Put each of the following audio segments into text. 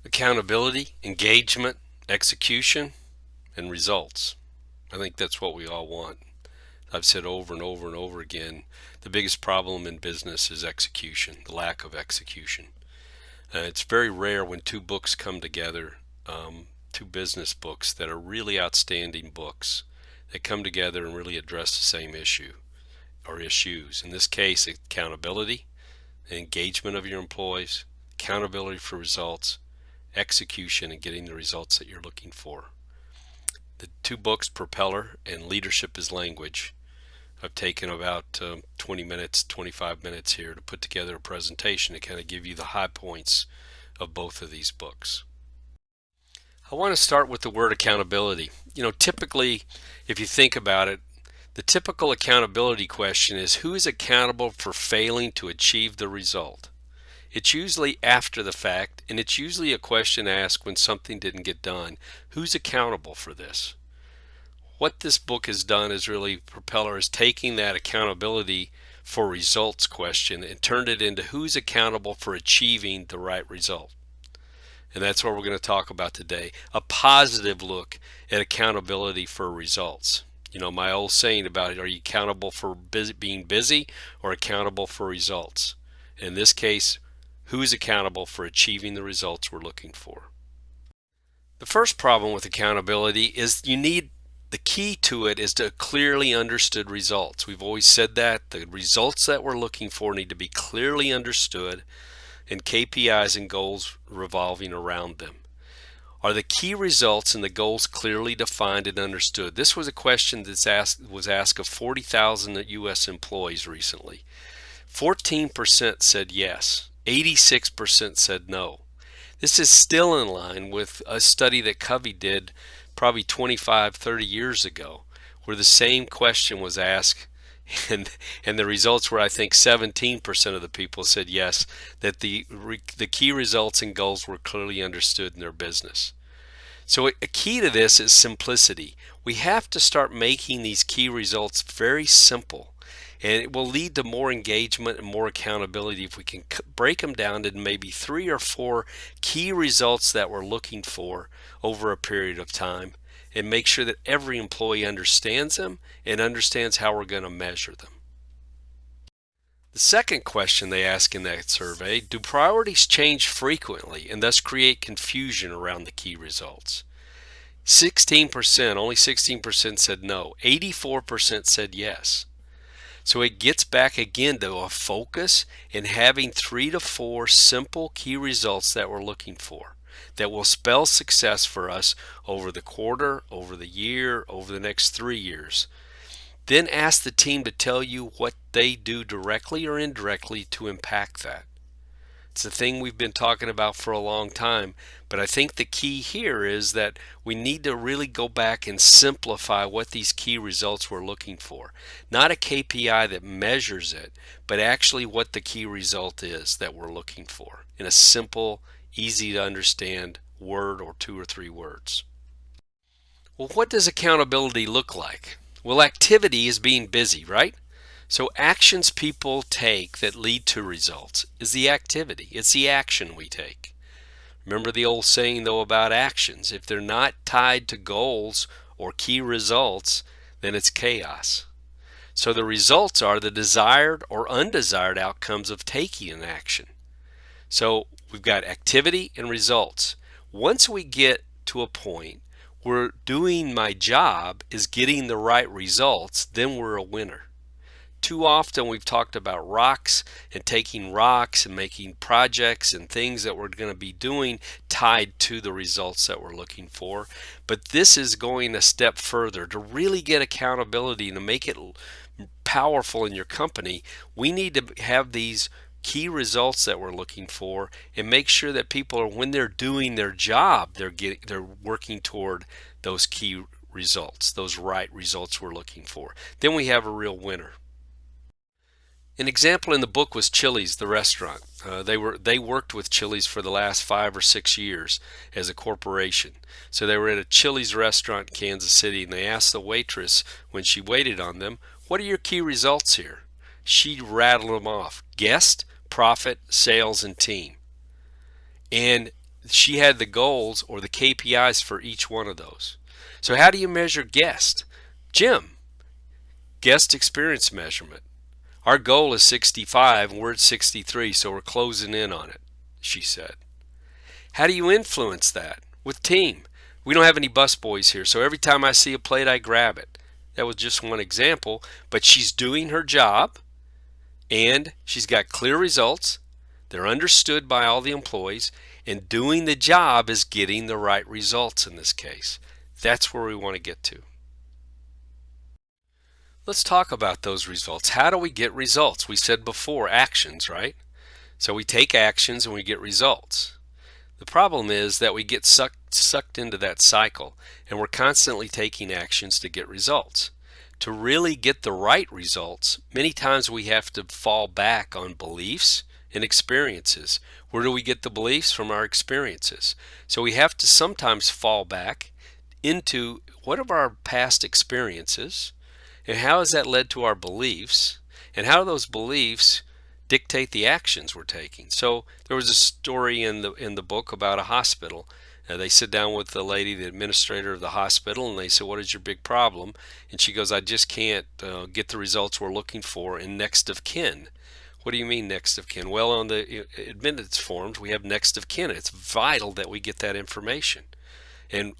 Accountability, engagement, execution, and results. I think that's what we all want. I've said over and over and over again, the biggest problem in business is execution, the lack of execution. It's very rare when two books come together, two business books that are really outstanding books that come together and really address the same issue or issues. In this case, accountability, engagement of your employees, accountability for results, execution, and getting the results that you're looking for. The two books, Propeller and Leadership is Language, I've taken about 20 minutes, 25 minutes here to put together a presentation to kind of give you the high points of both of these books. I want to start with the word accountability. Typically, if you think about it, the typical accountability question is who is accountable for failing to achieve the result? It's usually after the fact, and it's usually a question asked when something didn't get done. Who's accountable for this? What this book has done is really, Propeller is taking that accountability for results question and turned it into who's accountable for achieving the right result. And that's what we're going to talk about today. A positive look at accountability for results. My old saying about it, are you accountable for being busy or accountable for results? In this case, who's accountable for achieving the results we're looking for? The first problem with accountability is the key to it is to clearly understood results. We've always said that the results that we're looking for need to be clearly understood and KPIs and goals revolving around them. Are the key results and the goals clearly defined and understood? This was a question that was asked of 40,000 U.S. employees recently. 14% said yes. 86% said no. This is still in line with a study that Covey did probably 25, 30 years ago, where the same question was asked, and the results were, I think, 17% of the people said yes, that the key results and goals were clearly understood in their business. So a key to this is simplicity. We have to start making these key results very simple. And it will lead to more engagement and more accountability if we can break them down to maybe 3 or 4 key results that we're looking for over a period of time and make sure that every employee understands them and understands how we're going to measure them. The second question they ask in that survey, do priorities change frequently and thus create confusion around the key results? 16%, only 16% said no. 84% said yes. So it gets back again to a focus and having 3 to 4 simple key results that we're looking for that will spell success for us over the quarter, over the year, over the next 3 years. Then ask the team to tell you what they do directly or indirectly to impact that. It's a thing we've been talking about for a long time, but I think the key here is that we need to really go back and simplify what these key results we're looking for. Not a KPI that measures it, but actually what the key result is that we're looking for in a simple, easy to understand word or 2 or 3 words. Well, what does accountability look like? Well, activity is being busy, right? So actions people take that lead to results is the activity. It's the action we take. Remember the old saying though about actions. If they're not tied to goals or key results, then it's chaos. So the results are the desired or undesired outcomes of taking an action. So we've got activity and results. Once we get to a point where doing my job is getting the right results, then we're a winner. Too often we've talked about rocks and taking rocks and making projects and things that we're going to be doing tied to the results that we're looking for. But this is going a step further. To really get accountability and to make it powerful in your company, we need to have these key results that we're looking for and make sure that people are, when they're doing their job, they're working toward those key results, those right results we're looking for. Then we have a real winner. An example in the book was Chili's, the restaurant. They worked with Chili's for the last 5 or 6 years as a corporation. So they were at a Chili's restaurant in Kansas City, and they asked the waitress when she waited on them, "What are your key results here?" She rattled them off: guest, profit, sales, and team. And she had the goals or the KPIs for each one of those. So how do you measure guest? Jim, guest experience measurement. Our goal is 65 and we're at 63, so we're closing in on it, she said. How do you influence that? With team. We don't have any busboys here, so every time I see a plate, I grab it. That was just one example, but she's doing her job and she's got clear results. They're understood by all the employees, and doing the job is getting the right results in this case. That's where we want to get to. Let's talk about those results. How do we get results? We said before, actions, right? So we take actions and we get results. The problem is that we get sucked into that cycle, and we're constantly taking actions to get results. To really get the right results, many times we have to fall back on beliefs and experiences. Where do we get the beliefs? From our experiences. So we have to sometimes fall back into what are our past experiences, and how has that led to our beliefs, and how do those beliefs dictate the actions we're taking. So there was a story in the book about a hospital. They sit down with the lady, the administrator of the hospital, and they say, "What is your big problem?" And she goes, "I just can't get the results we're looking for in next of kin." What do you mean next of kin? Well, on the admittance forms, we have next of kin. It's vital that we get that information. And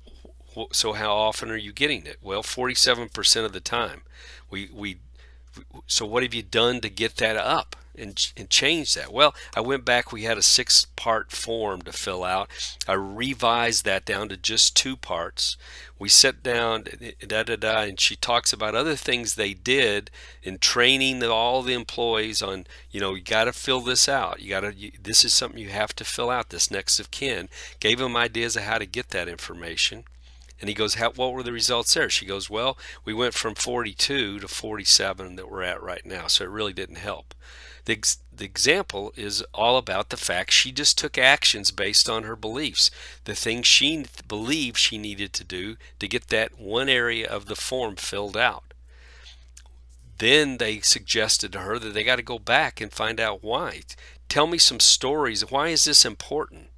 so how often are you getting it? Well, 47% of the time. So what have you done to get that up and change that? Well, I went back. We had a 6-part form to fill out. I revised that down to just 2 parts. We sat down, and she talks about other things they did in training all the employees on, you got to fill this out. This is something you have to fill out, this next of kin. Gave them ideas of how to get that information. And he goes, what were the results there? She goes, well, we went from 42 to 47 that we're at right now, so it really didn't help. The example is all about the fact she just took actions based on her beliefs, the things she believed she needed to do to get that one area of the form filled out. Then they suggested to her that they got to go back and find out why. Tell me some stories. Why is this important?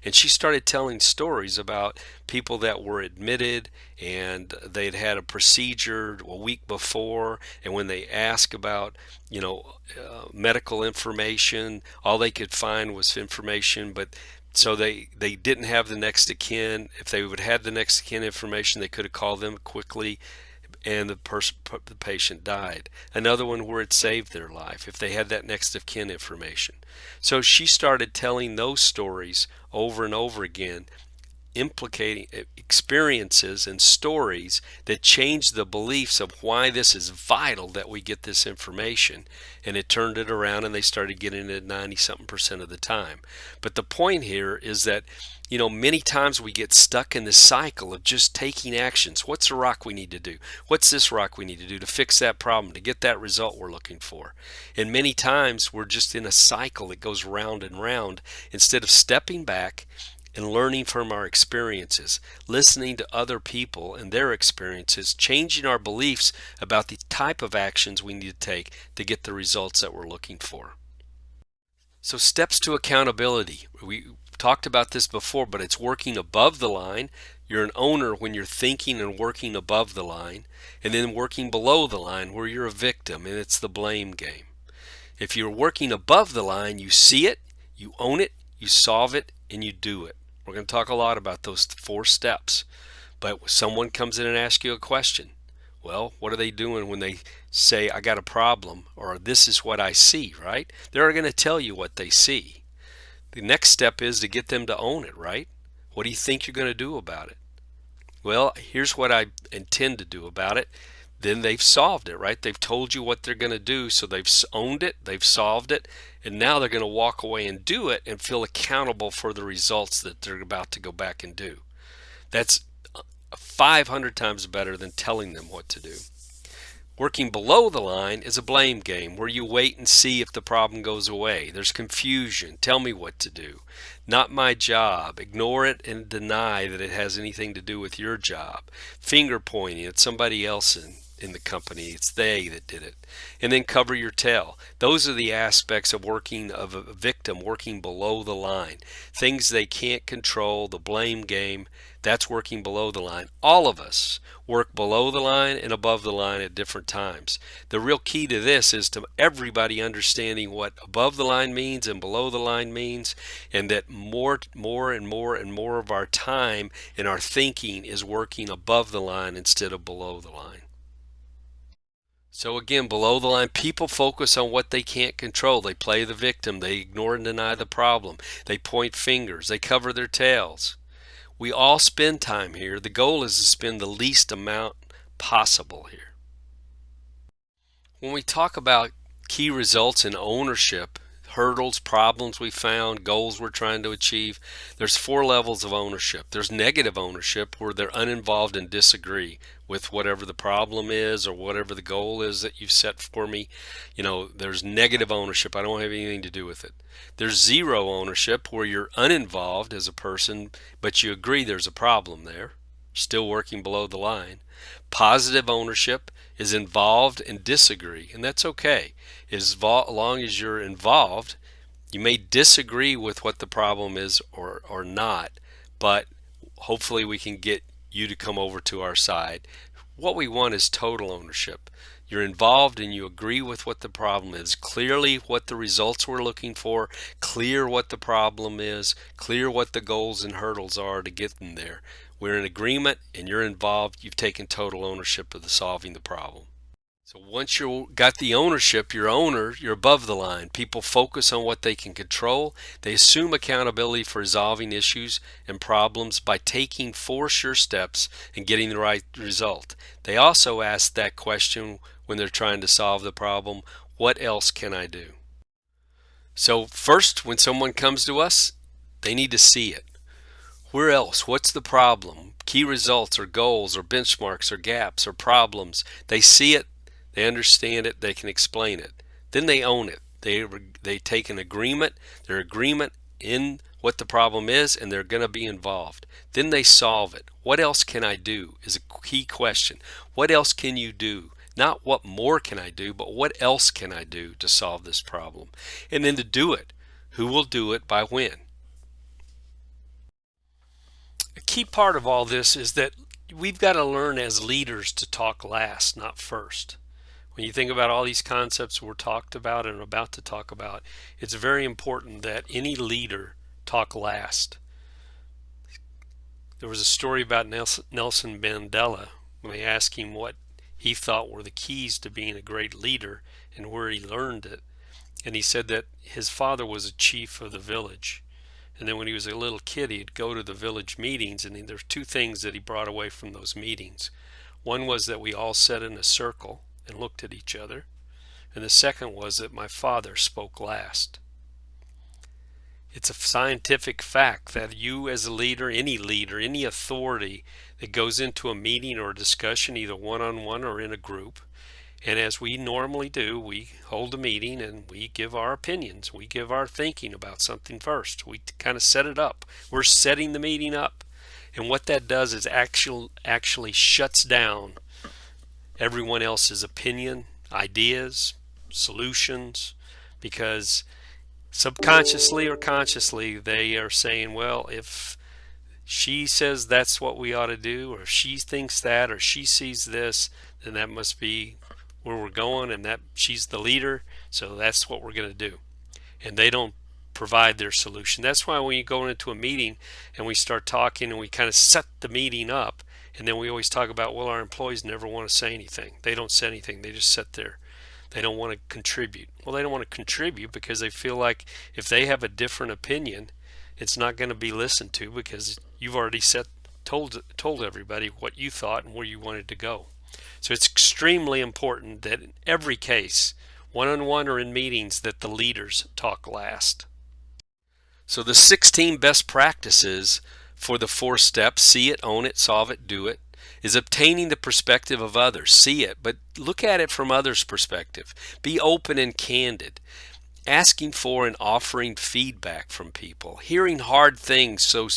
And she started telling stories about people that were admitted and they'd had a procedure a week before, and when they asked about medical information, all they could find was information, but so they didn't have the next of kin. If they would have the next of kin information, they could have called them quickly, and the patient died. Another one where it saved their life if they had that next of kin information. So she started telling those stories over and over again, implicating experiences and stories that change the beliefs of why this is vital that we get this information. And it turned it around, and they started getting it 90-something% of the time. But the point here is that many times we get stuck in this cycle of just taking actions. What's the rock we need to do? What's this rock we need to do to fix that problem, to get that result we're looking for? And many times we're just in a cycle that goes round and round instead of stepping back and learning from our experiences, listening to other people and their experiences, changing our beliefs about the type of actions we need to take to get the results that we're looking for. So steps to accountability. We talked about this before, but it's working above the line. You're an owner when you're thinking and working above the line, and then working below the line where you're a victim, and it's the blame game. If you're working above the line, you see it, you own it, you solve it, and you do it. We're going to talk a lot about those 4 steps. But someone comes in and asks you a question. Well, what are they doing when they say, I got a problem, or this is what I see, right? They're going to tell you what they see. The next step is to get them to own it, right? What do you think you're going to do about it? Well, here's what I intend to do about it. Then they've solved it, right? They've told you what they're going to do, so they've owned it, they've solved it, and now they're going to walk away and do it and feel accountable for the results that they're about to go back and do. That's 500 times better than telling them what to do. Working below the line is a blame game where you wait and see if the problem goes away. There's confusion. Tell me what to do. Not my job. Ignore it and deny that it has anything to do with your job. Finger pointing at somebody else in the company. It's they that did it. And then cover your tail. Those are the aspects of working of a victim working below the line. Things they can't control, the blame game, that's working below the line. All of us work below the line and above the line at different times. The real key to this is to everybody understanding what above the line means and below the line means, and that more and more of our time and our thinking is working above the line instead of below the line. So again, below the line, people focus on what they can't control. They play the victim. They ignore and deny the problem. They point fingers. They cover their tails. We all spend time here. The goal is to spend the least amount possible here. When we talk about key results in ownership, hurdles, problems we found, goals we're trying to achieve, there's 4 levels of ownership. There's negative ownership, where they're uninvolved and disagree with whatever the problem is or whatever the goal is that you've set for me. There's negative ownership. I don't have anything to do with it. There's zero ownership, where you're uninvolved as a person, but you agree there's a problem there, still working below the line. Positive ownership is involved and disagree, and that's okay. As long as you're involved, you may disagree with what the problem is or not, but hopefully we can get you to come over to our side. What we want is total ownership. You're involved and you agree with what the problem is, clearly what the results we're looking for, clear what the problem is, clear what the goals and hurdles are to get them there. We're in agreement and you're involved. You've taken total ownership of solving the problem. So once you've got the ownership, you're owner, you're above the line. People focus on what they can control. They assume accountability for resolving issues and problems by taking 4 sure steps and getting the right result. They also ask that question when they're trying to solve the problem: what else can I do? So first, when someone comes to us, they need to see it. Where else? What's the problem? Key results or goals or benchmarks or gaps or problems. They see it. They understand it, they can explain it. Then they own it. They take an agreement, their agreement in what the problem is, and they're going to be involved. Then they solve it. What else can I do is a key question. What else can you do? Not what more can I do, but what else can I do to solve this problem? And then to do it. Who will do it by when? A key part of all this is that we've got to learn as leaders to talk last, not first. When you think about all these concepts we're talked about and about to talk about, it's very important that any leader talk last. There was a story about Nelson Mandela when they asked him what he thought were the keys to being a great leader and where he learned it. And he said that his father was a chief of the village. And then when he was a little kid, he'd go to the village meetings, and there's 2 things that he brought away from those meetings. One was that we all sat in a circle and looked at each other, and the second was that my father spoke last. It's a scientific fact that you as a leader, any authority that goes into a meeting or a discussion, either one-on-one or in a group, and as we normally do, we hold a meeting and we give our opinions, we give our thinking about something first. We kind of set it up. We're setting the meeting up, and what that does is actually shuts down everyone else's opinion, ideas, solutions, because subconsciously or consciously they are saying, well, if she says that's what we ought to do, or if she thinks that, or she sees this, then that must be where we're going, and that she's the leader, so that's what we're going to do. And they don't provide their solution. That's why when you go into a meeting and we start talking and we kind of set the meeting up, and then we always talk about, well, our employees never want to say anything. They don't say anything. They just sit there. They don't want to contribute. Well, they don't want to contribute because they feel like if they have a different opinion, it's not going to be listened to, because you've already told everybody what you thought and where you wanted to go. So it's extremely important that in every case, one-on-one or in meetings, that the leaders talk last. So the 16 best practices for the 4 steps: see it, own it, solve it, do it, is obtaining the perspective of others. See it, but look at it from others' perspective. Be open and candid. Asking for and offering feedback from people. Hearing hard things so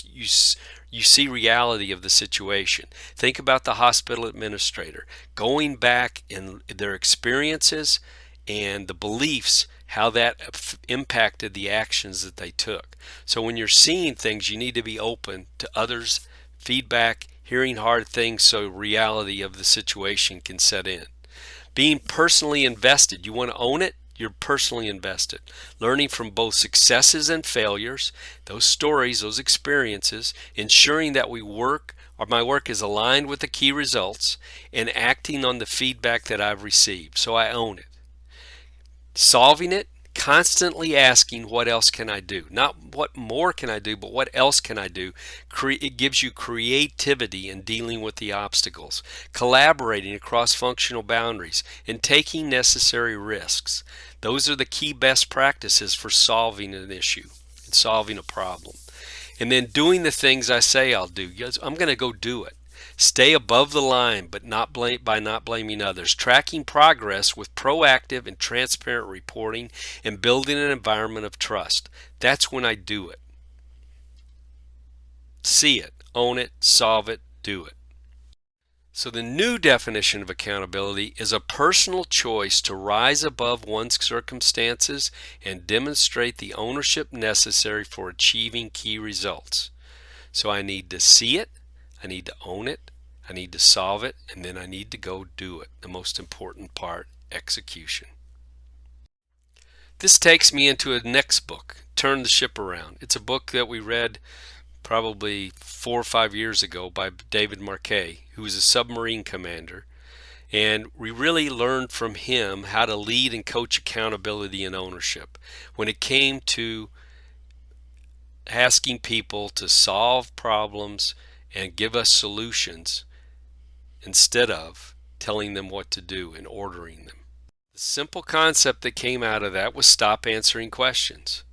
You see reality of the situation. Think about the hospital administrator going back in their experiences and the beliefs, how that impacted the actions that they took. So when you're seeing things, you need to be open to others' feedback, hearing hard things so reality of the situation can set in. Being personally invested, you want to own it, you're personally invested. Learning from both successes and failures, those stories, those experiences, ensuring that my work is aligned with the key results, and acting on the feedback that I've received. So I own it. Solving it, constantly asking, what else can I do? Not what more can I do, but what else can I do? It gives you creativity in dealing with the obstacles, collaborating across functional boundaries, and taking necessary risks. Those are the key best practices for solving an issue and solving a problem. And then doing the things I say I'll do. I'm going to go do it. Stay above the line, but not blaming others. Tracking progress with proactive and transparent reporting, and building an environment of trust. That's when I do it. See it, own it, solve it, do it. So the new definition of accountability is a personal choice to rise above one's circumstances and demonstrate the ownership necessary for achieving key results. So I need to see it, I need to own it, I need to solve it, and then I need to go do it. The most important part, execution. This takes me into a next book, Turn the Ship Around. It's a book that we read probably 4 or 5 years ago by David Marquet, who was a submarine commander. And we really learned from him how to lead and coach accountability and ownership when it came to asking people to solve problems and give us solutions instead of telling them what to do and ordering them. The simple concept that came out of that was stop answering questions.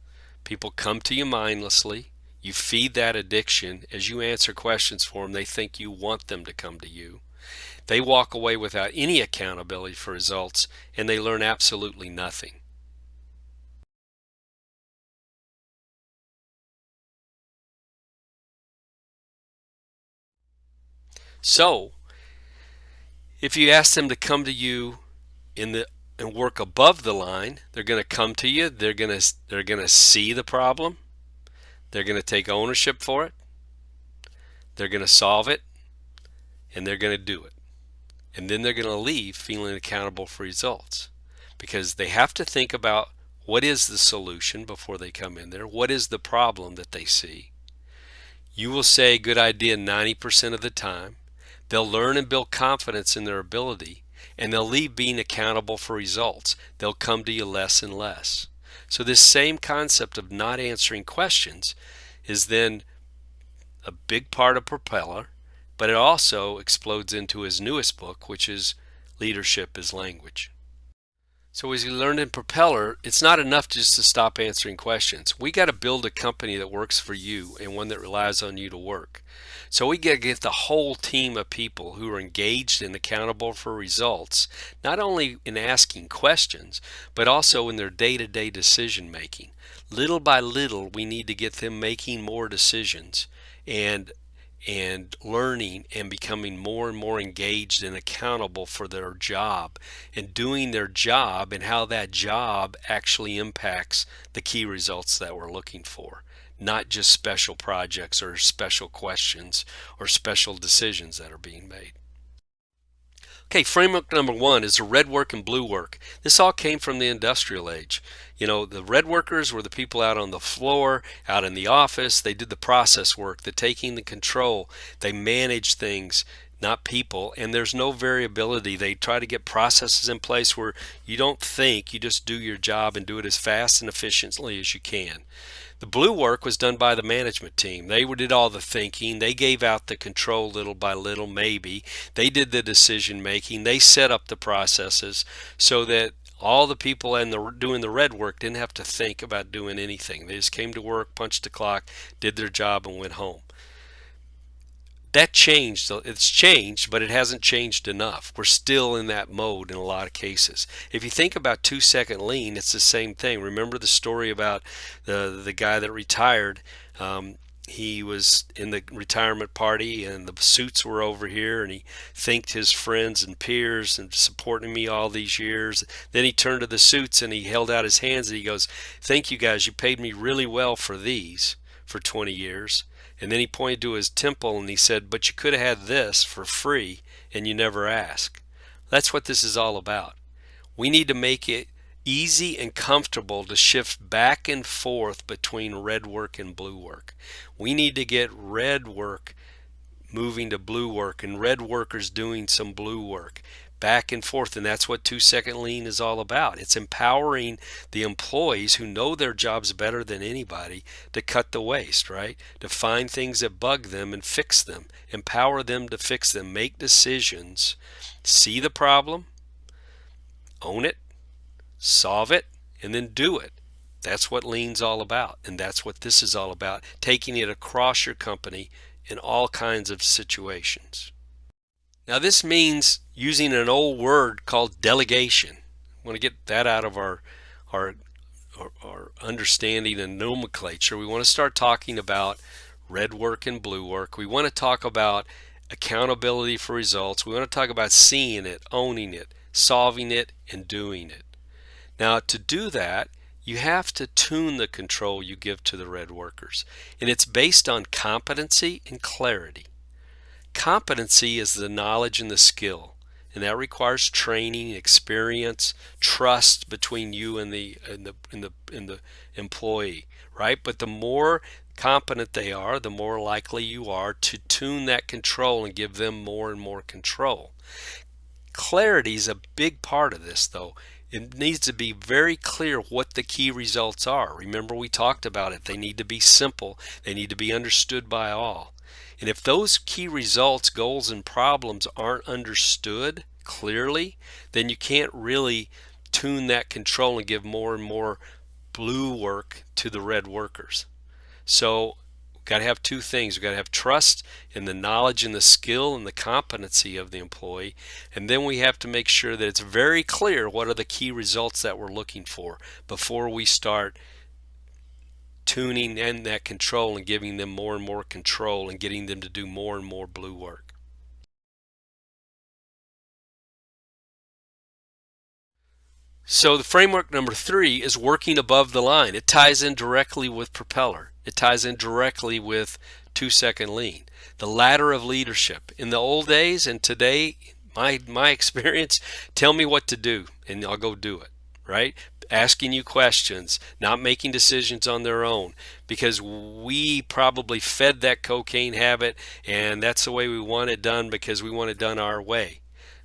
People come to you mindlessly. You feed that addiction. As you answer questions for them, they think you want them to come to you. They walk away without any accountability for results, and they learn absolutely nothing. So, if you ask them to come to you and work above the line, they're going to come to you. They're going to see the problem. They're going to take ownership for it. They're going to solve it, and they're going to do it. And then they're going to leave feeling accountable for results, because they have to think about what is the solution before they come in there. What is the problem that they see? You will say good idea 90% of the time. They'll learn and build confidence in their ability, and they'll leave being accountable for results. They'll come to you less and less. So this same concept of not answering questions is then a big part of Propeller, but it also explodes into his newest book, which is Leadership is Language. So as you learned in Propeller, it's not enough just to stop answering questions. We got to build a company that works for you and one that relies on you to work. So we got to get the whole team of people who are engaged and accountable for results, not only in asking questions, but also in their day-to-day decision making. Little by little, we need to get them making more decisions and learning and becoming more and more engaged and accountable for their job and doing their job, and how that job actually impacts the key results that we're looking for, not just special projects or special questions or special decisions that are being made. Okay, framework number 1 is the red work and blue work. This all came from the industrial age. You know, the red workers were the people out on the floor, out in the office. They did the process work, the taking the control. They managed things, not people, and there's no variability. They try to get processes in place where you don't think, you just do your job and do it as fast and efficiently as you can. The blue work was done by the management team. They did all the thinking. They gave out the control little by little, maybe. They did the decision making. They set up the processes so that all the people doing the red work didn't have to think about doing anything. They just came to work, punched the clock, did their job, and went home. That changed. It's changed, but it hasn't changed enough. We're still in that mode in a lot of cases. If you think about 2-second lean, it's the same thing. Remember the story about the guy that retired? he was in the retirement party and the suits were over here, and he thanked his friends and peers and supporting me all these years. Then he turned to the suits and he held out his hands and he goes, "Thank you guys, you paid me really well for these for 20 years." And then he pointed to his temple and he said, "But you could have had this for free and you never asked." That's what this is all about. We need to make it easy and comfortable to shift back and forth between red work and blue work. We need to get red work moving to blue work and red workers doing some blue work back and forth. And that's what 2-second lean is all about. It's empowering the employees who know their jobs better than anybody to cut the waste, right? To find things that bug them and fix them. Empower them to fix them. Make decisions. See the problem. Own it. Solve it. And then do it. That's what lean's all about. And that's what this is all about. Taking it across your company in all kinds of situations. Now this means using an old word called delegation. I want to get that out of our understanding and nomenclature. We want to start talking about red work and blue work. We want to talk about accountability for results. We want to talk about seeing it, owning it, solving it, and doing it. Now to do that, you have to tune the control you give to the red workers. And it's based on competency and clarity. Competency is the knowledge and the skill, and that requires training, experience, trust between you and the employee, right? But the more competent they are, the more likely you are to tune that control and give them more and more control. Clarity is a big part of this, though. It needs to be very clear what the key results are. Remember, we talked about it. They need to be simple. They need to be understood by all. And if those key results, goals, and problems aren't understood clearly, then you can't really tune that control and give more and more blue work to the red workers. So we've got to have two things. We've got to have trust in the knowledge and the skill and the competency of the employee. And then we have to make sure that it's very clear what are the key results that we're looking for before we start tuning in that control and giving them more and more control and getting them to do more and more blue work. So the framework number 3 is working above the line. It ties in directly with Propeller. It ties in directly with 2-second lean. The ladder of leadership. In the old days and today, my experience, tell me what to do and I'll go do it, right? Asking you questions, not making decisions on their own, because we probably fed that cocaine habit and that's the way we want it done because we want it done our way.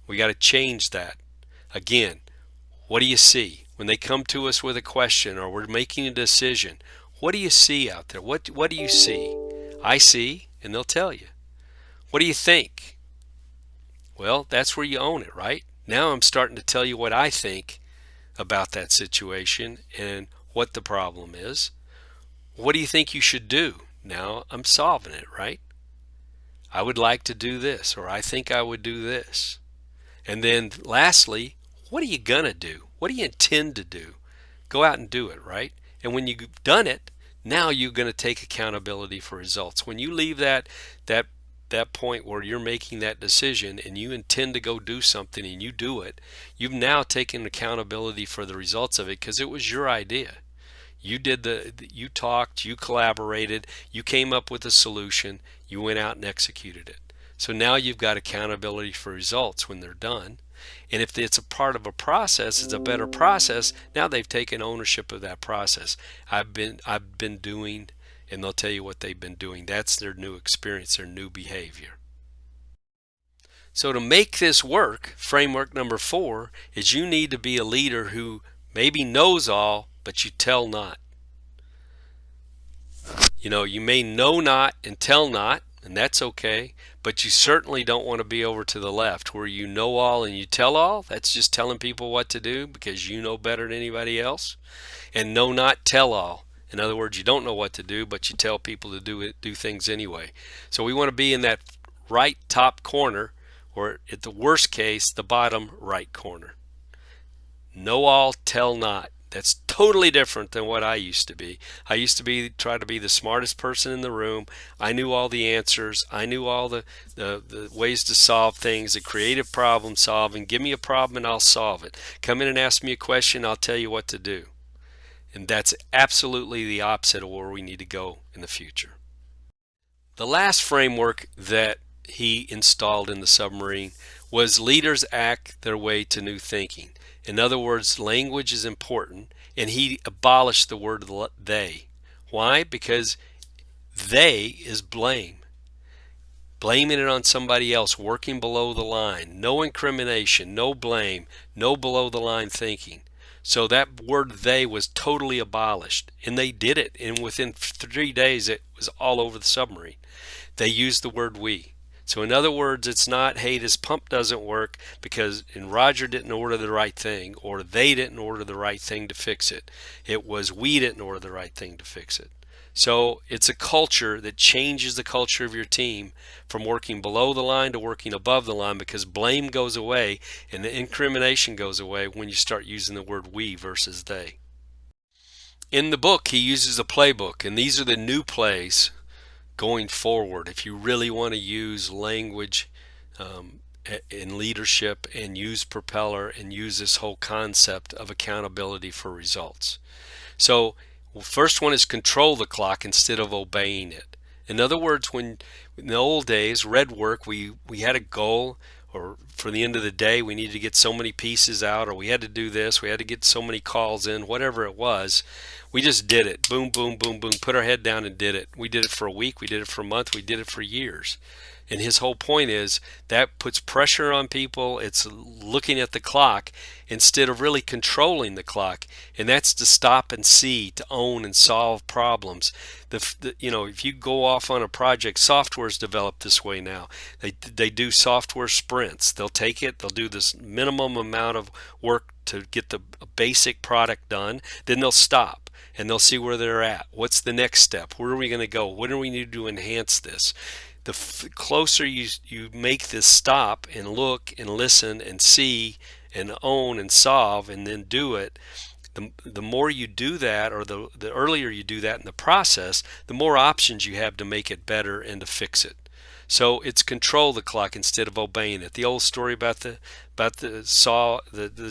We got to change that. Again, what do you see? When they come to us with a question or we're making a decision, what do you see out there? What do you see? I see, and they'll tell you. What do you think? Well, that's where you own it, right? Now I'm starting to tell you what I think about that situation and what the problem is. What do you think you should do? Now I'm solving it, right? I would like to do this, or I think I would do this. And then lastly, what are you gonna do? What do you intend to do? Go out and do it, right? And when you've done it, now you're going to take accountability for results. When you leave that point where you're making that decision and you intend to go do something and you do it, you've now taken accountability for the results of it because it was your idea. You you talked, you collaborated, you came up with a solution, you went out and executed it. So now you've got accountability for results when they're done. And if it's a part of a process, it's a better process. Now they've taken ownership of that process. I've been doing, and they'll tell you what they've been doing. That's their new experience, their new behavior. So to make this work, framework number 4 is you need to be a leader who maybe knows all, but you tell not. You know, you may know not and tell not, and that's okay, but you certainly don't want to be over to the left where you know all and you tell all. That's just telling people what to do because you know better than anybody else. And know not, tell all. In other words, you don't know what to do, but you tell people to do things anyway. So we want to be in that right top corner, or at the worst case, the bottom right corner. Know all, tell not. That's totally different than what I used to be. I used to try to be the smartest person in the room. I knew all the answers. I knew all the ways to solve things, the creative problem solving. Give me a problem and I'll solve it. Come in and ask me a question, I'll tell you what to do. And that's absolutely the opposite of where we need to go in the future. The last framework that he installed in the submarine was leaders act their way to new thinking. In other words, language is important, and he abolished the word they. Why? Because they is blame. Blaming it on somebody else, working below the line, no incrimination, no blame, no below the line thinking. So that word they was totally abolished, and they did it, and within 3 days it was all over the submarine. They used the word we. So in other words, it's not, hey, this pump doesn't work because Roger didn't order the right thing, or they didn't order the right thing to fix it. It was we didn't order the right thing to fix it. So it's a culture that changes the culture of your team from working below the line to working above the line, because blame goes away and the incrimination goes away when you start using the word we versus they. In the book, he uses a playbook, and these are the new plays going forward if you really want to use language in leadership and use Propeller and use this whole concept of accountability for results. So first one is control the clock instead of obeying it. In other words, when in the old days, red work, we had a goal, or for the end of the day we needed to get so many pieces out, or we had to do this, we had to get so many calls in, whatever it was. We just did it. Boom, boom, boom, boom. Put our head down and did it. We did it for a week. We did it for a month. We did it for years. And his whole point is that puts pressure on people. It's looking at the clock instead of really controlling the clock. And that's to stop and see, to own and solve problems. If you go off on a project, software is developed this way now. They do software sprints. They'll take it. They'll do this minimum amount of work to get the basic product done. Then they'll stop. And they'll see where they're at. What's the next step? Where are we going to go? What do we need to enhance this? The closer you make this stop and look and listen and see and own and solve and then do it, the more you do that, or the earlier you do that in the process, the more options you have to make it better and to fix it. So it's control the clock instead of obeying it. The old story about the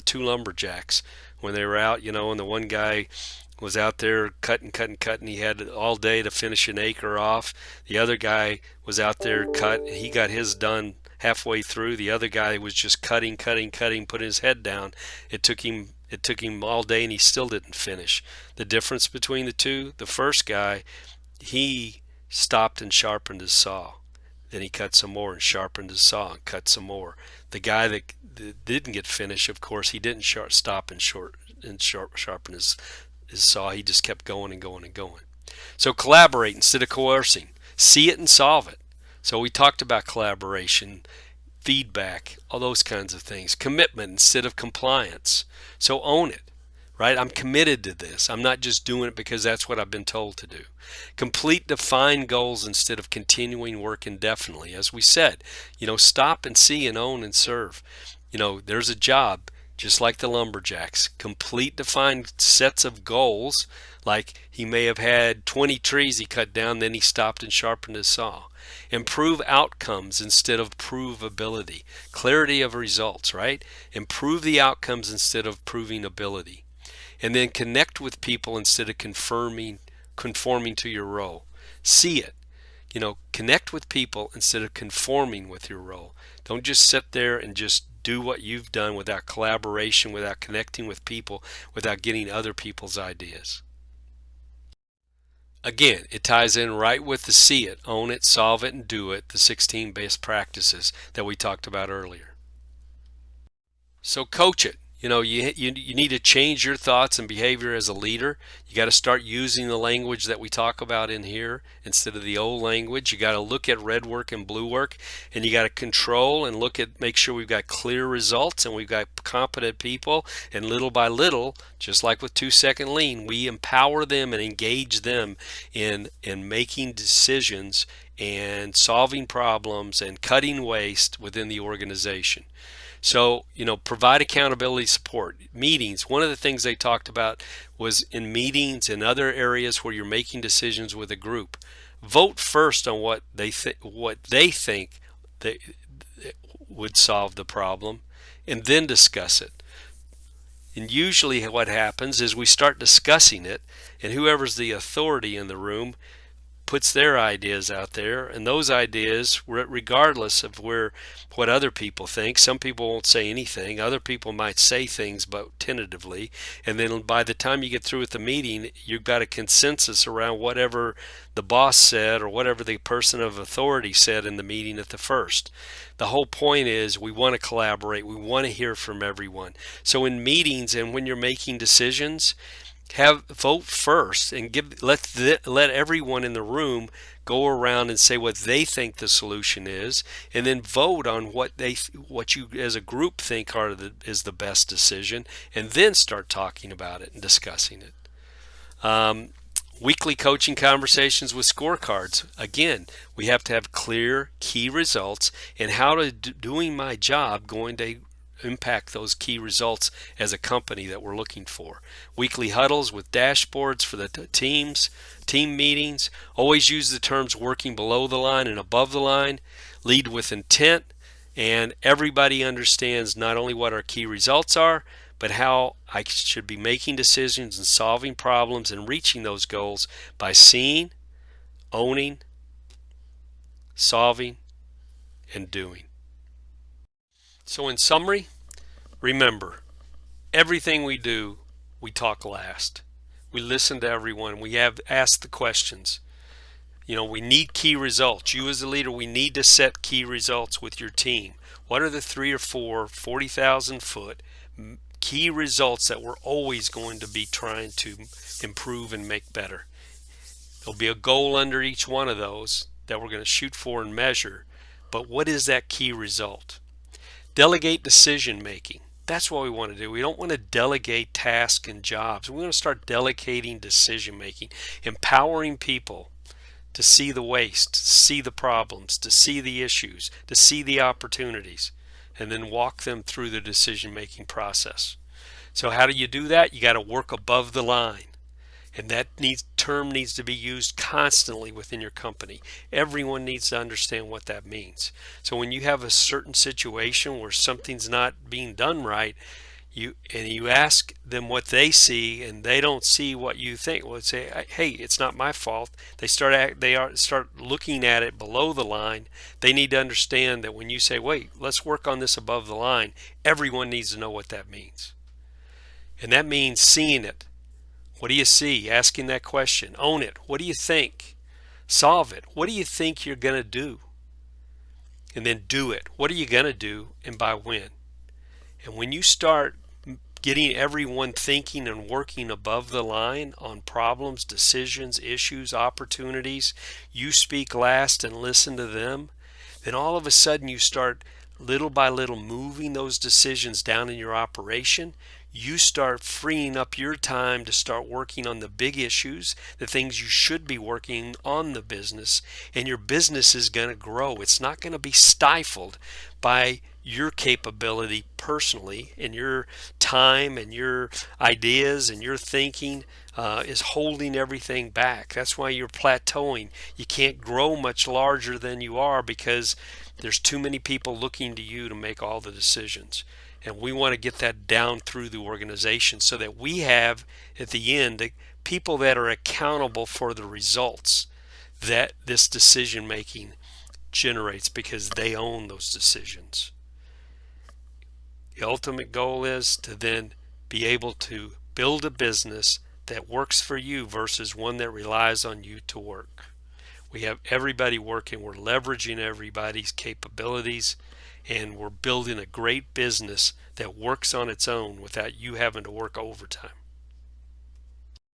two lumberjacks when they were out, and the one guy was out there cutting. He had all day to finish an acre off. The other guy was out there he got his done halfway through. The other guy was just cutting, putting his head down. It took him all day and he still didn't finish. The difference between the two, the first guy, he stopped and sharpened his saw. Then he cut some more and sharpened his saw and cut some more. The guy that didn't get finished, of course, he didn't stop and sharpen his saw. He just kept going and going and going. So collaborate instead of coercing. See it and solve it. So we talked about collaboration, feedback, all those kinds of things. Commitment instead of compliance. So own it, right? I'm committed to this. I'm not just doing it because that's what I've been told to do. Complete defined goals instead of continuing work indefinitely. As we said, stop and see and own and serve. There's a job. Just like the lumberjacks, complete defined sets of goals. Like he may have had 20 trees he cut down, then he stopped and sharpened his saw. Improve outcomes instead of provability. Clarity of results, right? Improve the outcomes instead of proving ability. And then connect with people instead of conforming to your role. See it. Connect with people instead of conforming with your role. Don't just sit there and just do what you've done without collaboration, without connecting with people, without getting other people's ideas. Again, it ties in right with the see it, own it, solve it, and do it, the 16 best practices that we talked about earlier. So coach it. You need to change your thoughts and behavior as a leader. You got to start using the language that we talk about in here instead of the old language. You got to look at red work and blue work, and you got to control and make sure we've got clear results and we've got competent people. And little by little, just like with 2-second lean, we empower them and engage them in making decisions and solving problems and cutting waste within the organization. So, provide accountability support. Meetings, one of the things they talked about was in meetings and other areas where you're making decisions with a group, vote first on what they think they would solve the problem, and then discuss it. And usually what happens is we start discussing it, and whoever's the authority in the room puts their ideas out there, and those ideas, regardless of what other people think, some people won't say anything, other people might say things but tentatively, and then by the time you get through with the meeting, you've got a consensus around whatever the boss said or whatever the person of authority said in the meeting at the first. The whole point is we want to collaborate, we want to hear from everyone. So in meetings and when you're making decisions, vote first and let everyone in the room go around and say what they think the solution is, and then vote on what you as a group think is the best decision, and then start talking about it and discussing it. Weekly coaching conversations with scorecards. Again, we have to have clear key results and how to doing my job going to impact those key results as a company that we're looking for. Weekly huddles with dashboards for the team meetings. Always use the terms working below the line and above the line. Lead with intent, and everybody understands not only what our key results are, but how I should be making decisions and solving problems and reaching those goals by seeing, owning, solving, and doing. So in summary, remember, everything we do, we talk last. We listen to everyone. We have asked the questions. We need key results. You as a leader, we need to set key results with your team. What are the 3 or 4 40,000 foot key results that we're always going to be trying to improve and make better? There'll be a goal under each one of those that we're going to shoot for and measure. But what is that key result? Delegate decision making. That's what we want to do. We don't want to delegate tasks and jobs. We want to start delegating decision making, empowering people to see the waste, to see the problems, to see the issues, to see the opportunities, and then walk them through the decision making process. So how do you do that? You got to work above the line. And that term needs to be used constantly within your company. Everyone needs to understand what that means. So when you have a certain situation where something's not being done right, you ask them what they see, and they don't see what you think. Well, say, "Hey, it's not my fault." They start looking at it below the line. They need to understand that when you say, "Wait, let's work on this above the line," everyone needs to know what that means. And that means seeing it. What do you see? Asking that question. Own it. What do you think? Solve it. What do you think you're going to do? And then do it. What are you going to do, and by when? And when you start getting everyone thinking and working above the line on problems, decisions, issues, opportunities, you speak last and listen to them, then all of a sudden you start little by little moving those decisions down in your operation. You start freeing up your time to start working on the big issues, the things you should be working on the business, and your business is going to grow. It's not going to be stifled by your capability personally, and your time and your ideas and your thinking is holding everything back. That's why you're plateauing. You can't grow much larger than you are because there's too many people looking to you to make all the decisions. And we want to get that down through the organization so that we have, at the end, the people that are accountable for the results that this decision making generates because they own those decisions. The ultimate goal is to then be able to build a business that works for you versus one that relies on you to work. We have everybody working. We're leveraging everybody's capabilities, and we're building a great business that works on its own without you having to work overtime.